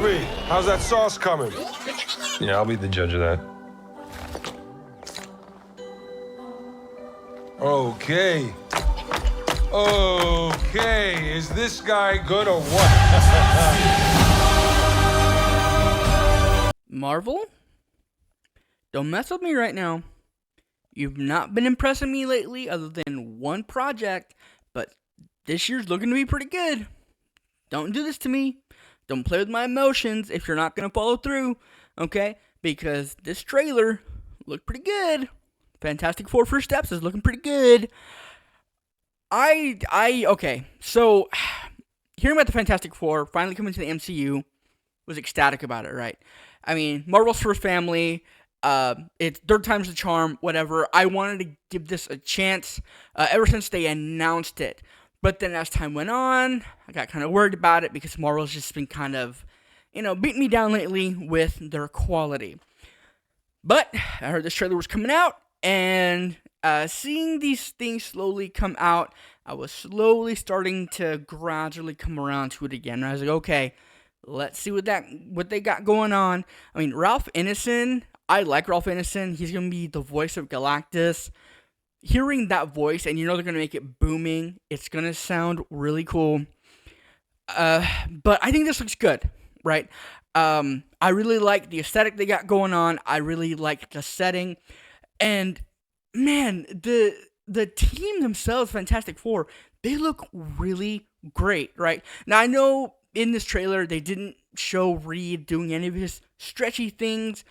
Barbie, how's that sauce coming? Yeah, I'll be the judge of that. Okay. Okay, is this guy good or what? Marvel? Don't mess with me right now. You've not been impressing me lately other than one project, but this year's looking to be pretty good. Don't do this to me. Don't play with my emotions if you're not going to follow through, okay? Because this trailer looked pretty good. Fantastic Four First Steps is looking pretty good. Okay, so hearing about the Fantastic Four finally coming to the MCU, was ecstatic about it, right? I mean, Marvel's first family, it's third time's the charm, whatever. I wanted to give this a chance ever since they announced it. But then as time went on, I got kind of worried about it because Marvel's just been kind of, beating me down lately with their quality. But I heard this trailer was coming out, and seeing these things slowly come out, I was slowly starting to gradually come around to it again. And I was like, okay, let's see what they got going on. I mean, Ralph Ineson, I like Ralph Ineson. He's going to be the voice of Galactus. Hearing that voice, and they're going to make it booming, it's going to sound really cool. But I think this looks good, right? I really like the aesthetic they got going on. I really like the setting. And, man, the team themselves, Fantastic Four, they look really great, right? Now, I know in this trailer, they didn't show Reed doing any of his stretchy things,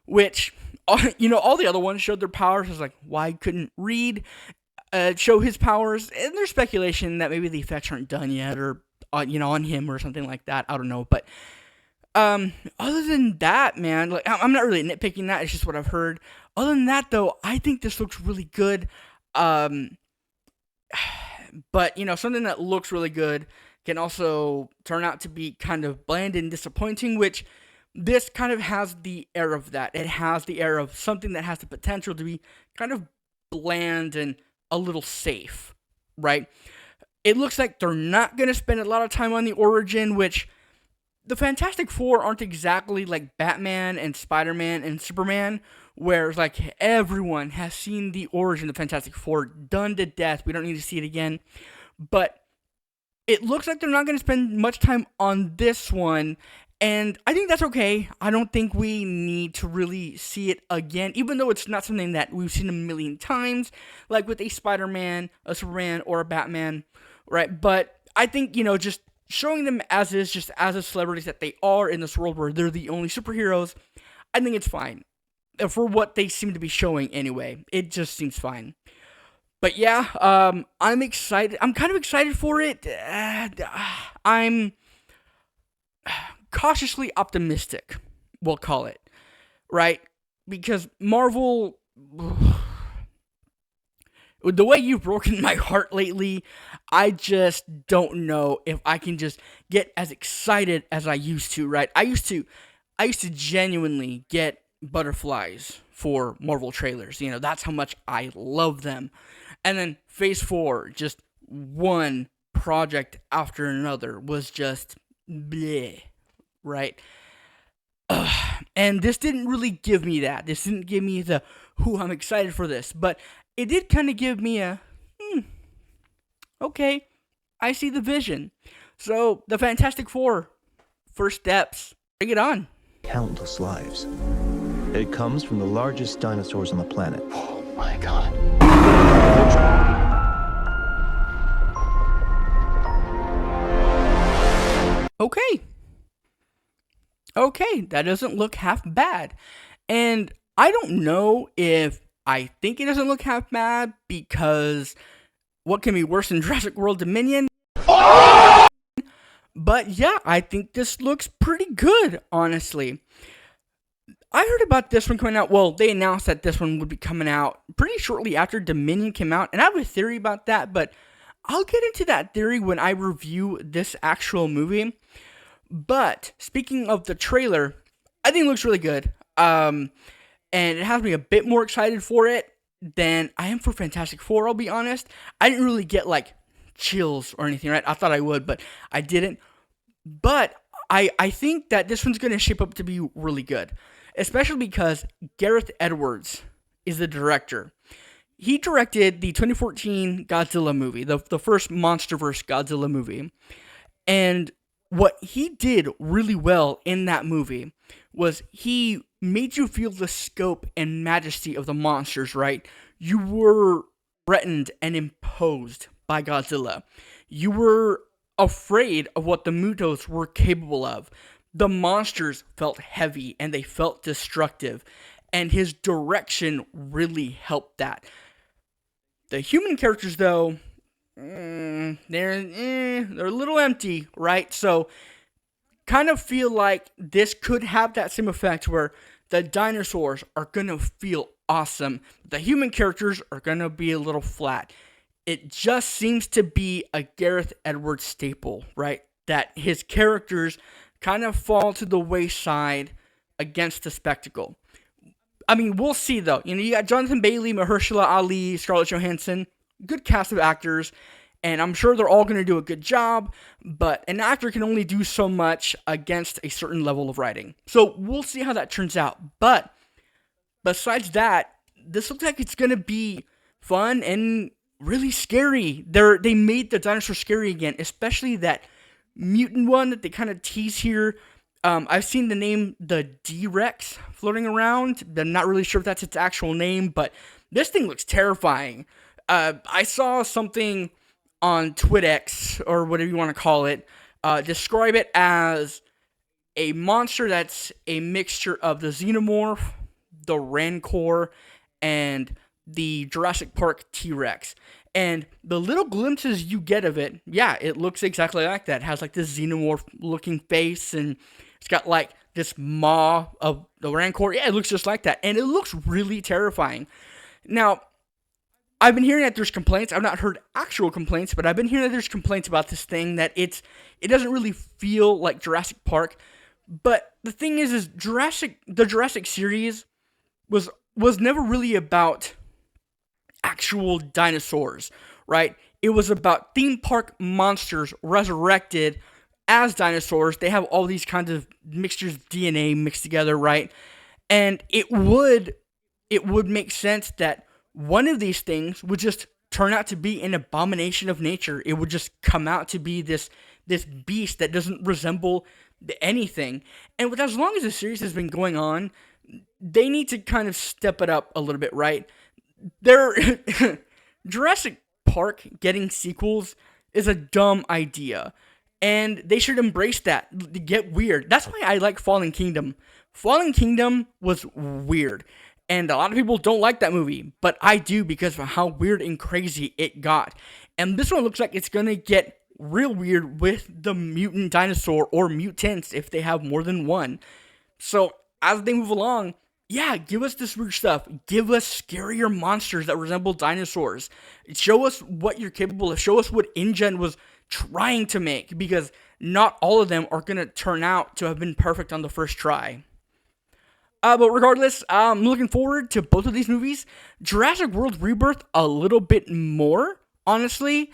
which, all the other ones showed their powers. I was like, why couldn't Reed show his powers? And there's speculation that maybe the effects aren't done yet, or, on him or something like that. I don't know. But other than that, man, like, I'm not really nitpicking that. It's just what I've heard. Other than that, though, I think this looks really good. But, something that looks really good can also turn out to be kind of bland and disappointing, which this kind of has the air of that. It has the air of something that has the potential to be kind of bland and a little safe, right? It looks like they're not going to spend a lot of time on the origin, which the Fantastic Four aren't exactly like Batman and Spider-Man and Superman, where like everyone has seen the origin of the Fantastic Four done to death. We don't need to see it again. But it looks like they're not going to spend much time on this one, and I think that's okay. I don't think we need to really see it again, even though it's not something that we've seen a million times, like with a Spider-Man, a Superman, or a Batman, right? But I think, just showing them as is, just as the celebrities that they are in this world where they're the only superheroes, I think it's fine. For what they seem to be showing anyway, it just seems fine. But yeah, I'm excited. I'm kind of excited for it. I'm cautiously optimistic, we'll call it, right? Because Marvel, the way you've broken my heart lately, I just don't know if I can just get as excited as I used to, right? I used to genuinely get butterflies for Marvel trailers. That's how much I love them. And then Phase 4, just one project after another was just bleh, right? And this didn't really give me that. This didn't give me the, I'm excited for this. But it did kind of give me a, okay, I see the vision. So, the Fantastic Four, First Steps, bring it on. Countless lives. It comes from the largest dinosaurs on the planet. Oh my God. Okay, that doesn't look half bad. And I don't know if I think it doesn't look half bad because what can be worse than Jurassic World Dominion? Oh! But yeah, I think this looks pretty good, honestly. I heard about this one coming out. Well, they announced that this one would be coming out pretty shortly after Dominion came out. And I have a theory about that, but I'll get into that theory when I review this actual movie. But speaking of the trailer, I think it looks really good. And it has me a bit more excited for it than I am for Fantastic Four, I'll be honest. I didn't really get like chills or anything, right? I thought I would, but I didn't. But I think that this one's going to shape up to be really good, especially because Gareth Edwards is the director. He directed the 2014 Godzilla movie, the first MonsterVerse Godzilla movie. And what he did really well in that movie was he made you feel the scope and majesty of the monsters, right? You were threatened and imposed by Godzilla. You were afraid of what the Mutos were capable of. The monsters felt heavy and they felt destructive, and his direction really helped that. The human characters, though, they're a little empty, right? So, kind of feel like this could have that same effect where the dinosaurs are gonna feel awesome. The human characters are gonna be a little flat. It just seems to be a Gareth Edwards staple, right? That his characters kind of fall to the wayside against the spectacle. I mean, we'll see, though. You know, you got Jonathan Bailey, Mahershala Ali, Scarlett Johansson, good cast of actors, and I'm sure they're all going to do a good job, but an actor can only do so much against a certain level of writing. So we'll see how that turns out. But besides that, this looks like it's going to be fun and really scary. They made the dinosaur scary again, especially that mutant one that they kind of tease here. I've seen the name the D-Rex floating around. I'm not really sure if that's its actual name, but this thing looks terrifying. I saw something on TwitX, or whatever you want to call it, describe it as a monster that's a mixture of the Xenomorph, the Rancor, and the Jurassic Park T-Rex. And the little glimpses you get of it, yeah, it looks exactly like that. It has like this Xenomorph-looking face, and it's got like this maw of the Rancor. Yeah, it looks just like that. And it looks really terrifying. Now, I've been hearing that there's complaints. I've not heard actual complaints, but I've been hearing that there's complaints about this thing, that it doesn't really feel like Jurassic Park. But the thing is the Jurassic series was never really about actual dinosaurs, right? It was about theme park monsters resurrected as dinosaurs. They have all these kinds of mixtures of DNA mixed together, right? And it would make sense that one of these things would just turn out to be an abomination of nature. It would just come out to be this beast that doesn't resemble anything. And with as long as the series has been going on, they need to kind of step it up a little bit, right? Jurassic Park getting sequels is a dumb idea, and they should embrace that. Get weird. That's why I like Fallen Kingdom. Fallen Kingdom was weird, and a lot of people don't like that movie, but I do because of how weird and crazy it got. And this one looks like it's gonna get real weird with the mutant dinosaur, or mutants if they have more than one. So as they move along, yeah, give us this weird stuff. Give us scarier monsters that resemble dinosaurs. Show us what you're capable of. Show us what InGen was trying to make, because not all of them are going to turn out to have been perfect on the first try. But regardless, I'm looking forward to both of these movies. Jurassic World Rebirth a little bit more, honestly.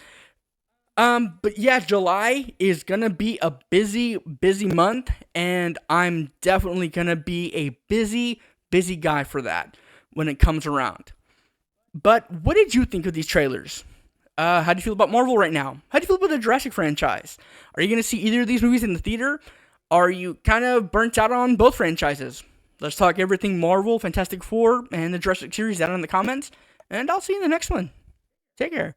But yeah, July is gonna be a busy month, and I'm definitely gonna be a busy guy for that when it comes around. But what did you think of these trailers? How do you feel about Marvel right now? How do you feel about the Jurassic franchise? Are you gonna see either of these movies in the theater? Are you kind of burnt out on both franchises? Let's talk everything Marvel, Fantastic Four, and the Jurassic series down in the comments, and I'll see you in the next one. Take care.